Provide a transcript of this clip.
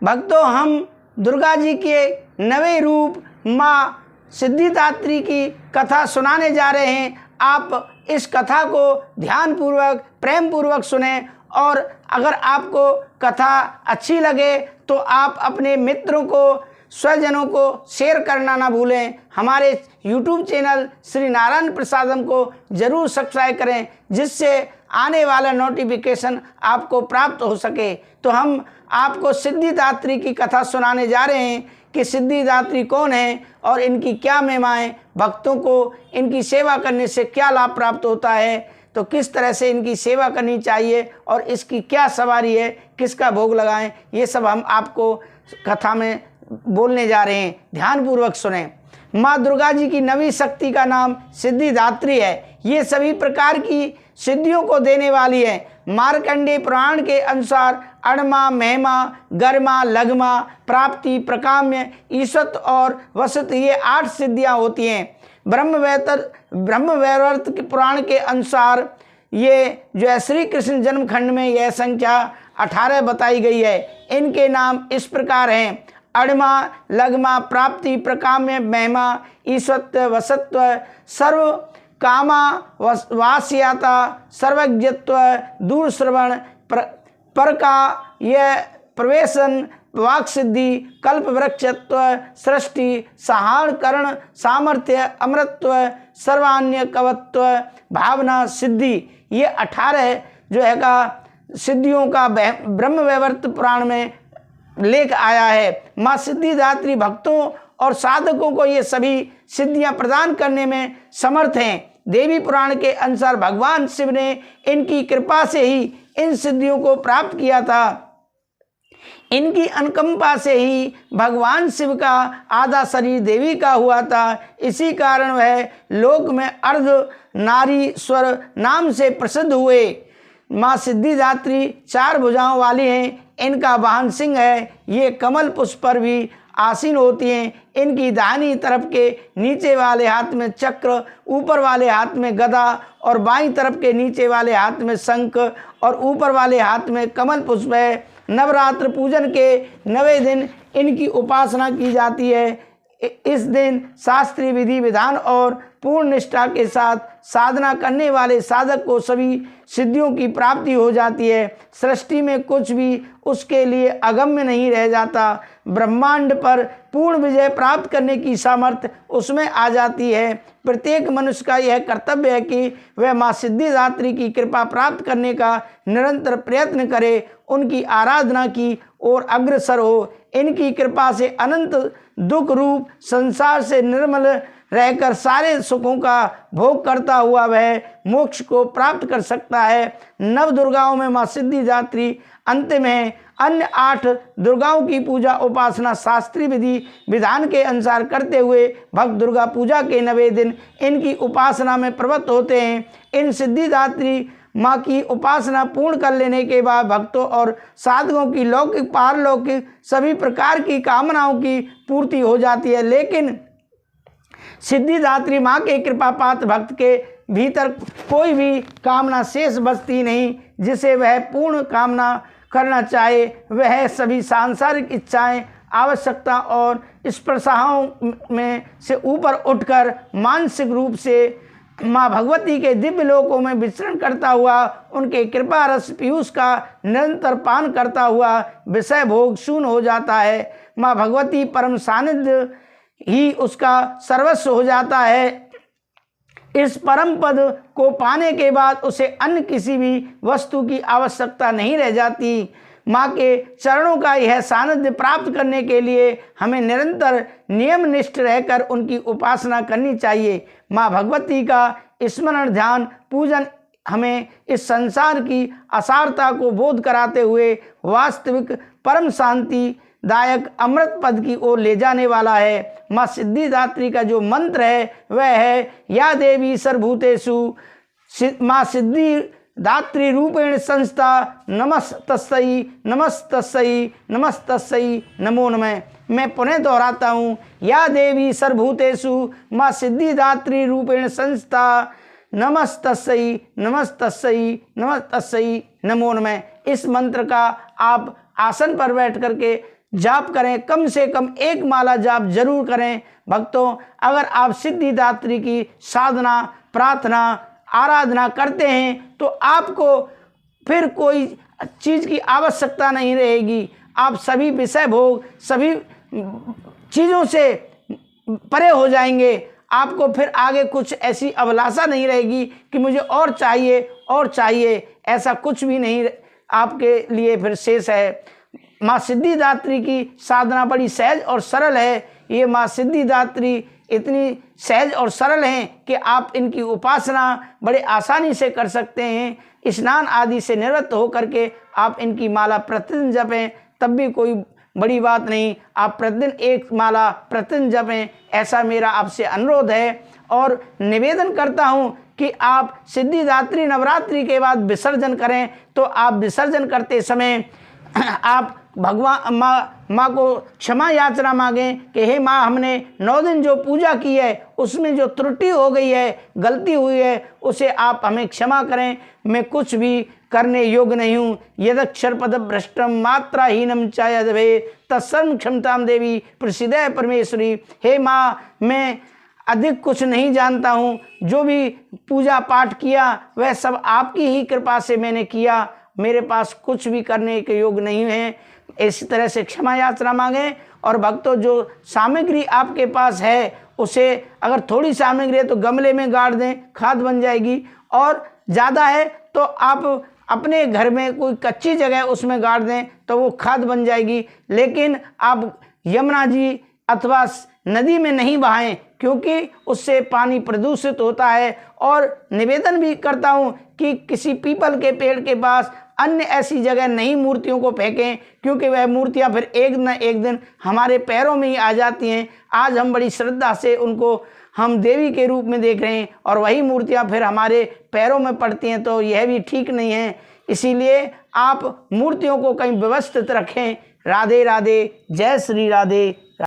भक्तों, हम दुर्गा जी के नवे रूप माँ सिद्धिदात्री की कथा सुनाने जा रहे हैं। आप इस कथा को ध्यानपूर्वक प्रेम पूर्वक सुने, और अगर आपको कथा अच्छी लगे तो आप अपने मित्रों को, स्वजनों को शेयर करना ना भूलें। हमारे YouTube चैनल श्री नारायण प्रसादम को जरूर सब्सक्राइब करें, जिससे आने वाला नोटिफिकेशन आपको प्राप्त हो सके। तो हम आपको सिद्धिदात्री की कथा सुनाने जा रहे हैं कि सिद्धिदात्री कौन है और इनकी क्या महिमाएं, भक्तों को इनकी सेवा करने से क्या लाभ प्राप्त होता है, तो किस तरह से इनकी सेवा करनी चाहिए और इसकी क्या सवारी है, किसका भोग लगाएं, ये सब हम आपको कथा में बोलने जा रहे हैं। ध्यानपूर्वक सुने। माँ दुर्गा जी की नवी शक्ति का नाम सिद्धिदात्री है। ये सभी प्रकार की सिद्धियों को देने वाली है। मार्कंडेय पुराण के अनुसार अणमा, महिमा, गरिमा, लघमा, प्राप्ति, प्रकाम्य, ईशत और वसत, ये 8 सिद्धियां होती हैं। ब्रह्मवैवर्त के पुराण के अनुसार ये जो है श्री कृष्ण जन्मखंड में यह संख्या 18 बताई गई है। इनके नाम इस प्रकार हैं: अणमा, लघमा, प्राप्ति, प्रकाम्य, महिमा, ईश्वत्व, वसत्व, सर्व कामा वास्याता, सर्वज्ञत्व, दूरश्रवण, पर का यह प्रवेशन, वाक सिद्धि, कल्प वृक्षत्व, सृष्टि, सहारण, सामर्थ्य, अमृतत्व, सर्वान्य कवत्व, भावना, सिद्धि, ये 18 जो है का सिद्धियों का ब्रह्मवैवर्त पुराण में लेख आया है। माँ सिद्धिदात्री भक्तों और साधकों को ये सभी सिद्धियां प्रदान करने में समर्थ हैं। देवी पुराण के अनुसार भगवान शिव ने इनकी कृपा से ही इन सिद्धियों को प्राप्त किया था। इनकी अनुकंपा से ही भगवान शिव का आधा शरीर देवी का हुआ था। इसी कारण वह लोक में अर्ध नारीश्वर नाम से प्रसिद्ध हुए। माँ सिद्धिदात्री 4 भुजाओं वाली हैं। इनका वाहन सिंह है। ये कमल पुष्प पर भी आसीन होती हैं। इनकी दाहिनी तरफ के नीचे वाले हाथ में चक्र, ऊपर वाले हाथ में गदा और बाईं तरफ के नीचे वाले हाथ में शंख और ऊपर वाले हाथ में कमल पुष्प है। नवरात्र पूजन के 9वें दिन इनकी उपासना की जाती है। इस दिन शास्त्रीय विधि विधान और पूर्ण निष्ठा के साथ साधना करने वाले साधक को सभी सिद्धियों की प्राप्ति हो जाती है। सृष्टि में कुछ भी उसके लिए अगम्य नहीं रह जाता। ब्रह्मांड पर पूर्ण विजय प्राप्त करने की सामर्थ्य उसमें आ जाती है। प्रत्येक मनुष्य का यह कर्तव्य है कि वह माँ सिद्धिदात्री की कृपा प्राप्त करने का निरंतर प्रयत्न करे, उनकी आराधना की ओर अग्रसर हो। इनकी कृपा से अनंत दुख रूप संसार से निर्मल रहकर सारे सुखों का भोग करता हुआ वह मोक्ष को प्राप्त कर सकता है। 9 दुर्गाओं में माँ सिद्धिदात्री अंतिम है। अन्य 8 दुर्गाओं की पूजा उपासना शास्त्रीय विधि विधान के अनुसार करते हुए भक्त दुर्गा पूजा के 9वें दिन इनकी उपासना में प्रवृत्त होते हैं। इन सिद्धिदात्री माँ की उपासना पूर्ण कर लेने के बाद भक्तों और साधकों की लौकिक पारलौकिक सभी प्रकार की कामनाओं की पूर्ति हो जाती है। लेकिन सिद्धिदात्री माँ के कृपा पात्र भक्त के भीतर कोई भी कामना शेष बचती नहीं, जिसे वह पूर्ण कामना करना चाहे। वह सभी सांसारिक इच्छाएं, आवश्यकता और स्पर्शाओं में से ऊपर उठकर मानसिक रूप से माँ भगवती के दिव्य लोकों में विचरण करता हुआ उनके कृपा रस पीयूष का निरंतर पान करता हुआ विषय भोग शून्य हो जाता है। माँ भगवती परम सानिध्य ही उसका सर्वस्व हो जाता है। इस परम पद को पाने के बाद उसे अन्य किसी भी वस्तु की आवश्यकता नहीं रह जाती। माँ के चरणों का यह सानिध्य प्राप्त करने के लिए हमें निरंतर नियमनिष्ठ रहकर उनकी उपासना करनी चाहिए। माँ भगवती का स्मरण, ध्यान, पूजन हमें इस संसार की असारता को बोध कराते हुए वास्तविक परम शांति दायक अमृत पद की ओर ले जाने वाला है। माँ सिद्धिदात्री का जो मंत्र है वह है: या देवी सर्वभूतेषु माँ सिद्धिदात्री रूपेण संस्था नमस्तस्यै नमस्तस्यै नमस्तस्यै नमो नमः। मैं पुनः दोहराता हूँ: या देवी सर्वभूतेषु माँ सिद्धिदात्री रूपेण संस्था नमस्तस्यै नमस्तस्यै नमस्तस्यै नमो नमः। इस मंत्र का आप आसन पर बैठ करके जाप करें, कम से कम 1 माला जाप जरूर करें। भक्तों, अगर आप सिद्धिदात्री की साधना, प्रार्थना, आराधना करते हैं तो आपको फिर कोई चीज़ की आवश्यकता नहीं रहेगी। आप सभी विषय भोग, सभी चीज़ों से परे हो जाएंगे। आपको फिर आगे कुछ ऐसी अभिलाषा नहीं रहेगी कि मुझे और चाहिए और चाहिए, ऐसा कुछ भी नहीं आपके लिए फिर शेष है। माँ सिद्धिदात्री की साधना बड़ी सहज और सरल है। ये माँ सिद्धिदात्री इतनी सहज और सरल हैं कि आप इनकी उपासना बड़े आसानी से कर सकते हैं। स्नान आदि से निवृत्त होकर के आप इनकी माला प्रतिदिन जपें, तब भी कोई बड़ी बात नहीं। आप प्रतिदिन 1 माला प्रतिदिन जपें, ऐसा मेरा आपसे अनुरोध है। और निवेदन करता हूँ कि आप सिद्धिदात्री नवरात्रि के बाद विसर्जन करें, तो आप विसर्जन करते समय आप भगवान माँ को क्षमा याचना मांगें कि हे माँ, हमने 9 दिन जो पूजा की है उसमें जो त्रुटि हो गई है, गलती हुई है, उसे आप हमें क्षमा करें। मैं कुछ भी करने योग्य नहीं हूँ। यदक्षर पद भ्रष्टम मात्राहीनम च यद्भवेत् तत्सर्वं क्षमतां देवी प्रसीदय परमेश्वरी। हे माँ, मैं अधिक कुछ नहीं जानता हूँ। जो भी पूजा पाठ किया वह सब आपकी ही कृपा से मैंने किया। मेरे पास कुछ भी करने के योग्य नहीं है। इसी तरह से क्षमा याचना मांगें। और भक्तों, जो सामग्री आपके पास है उसे, अगर थोड़ी सामग्री है तो गमले में गाड़ दें, खाद बन जाएगी। और ज़्यादा है तो आप अपने घर में कोई कच्ची जगह उसमें गाड़ दें तो वो खाद बन जाएगी। लेकिन आप यमुना जी अथवा नदी में नहीं बहाएं, क्योंकि उससे पानी प्रदूषित होता है। और निवेदन भी करता हूँ कि किसी पीपल के पेड़ के पास अन्य ऐसी जगह नहीं मूर्तियों को फेंकें, क्योंकि वह मूर्तियाँ फिर एक न एक दिन हमारे पैरों में ही आ जाती हैं। आज हम बड़ी श्रद्धा से उनको हम देवी के रूप में देख रहे हैं और वही मूर्तियाँ फिर हमारे पैरों में पड़ती हैं, तो यह भी ठीक नहीं है। इसीलिए आप मूर्तियों को कहीं व्यवस्थित रखें। राधे राधे, जय श्री राधे।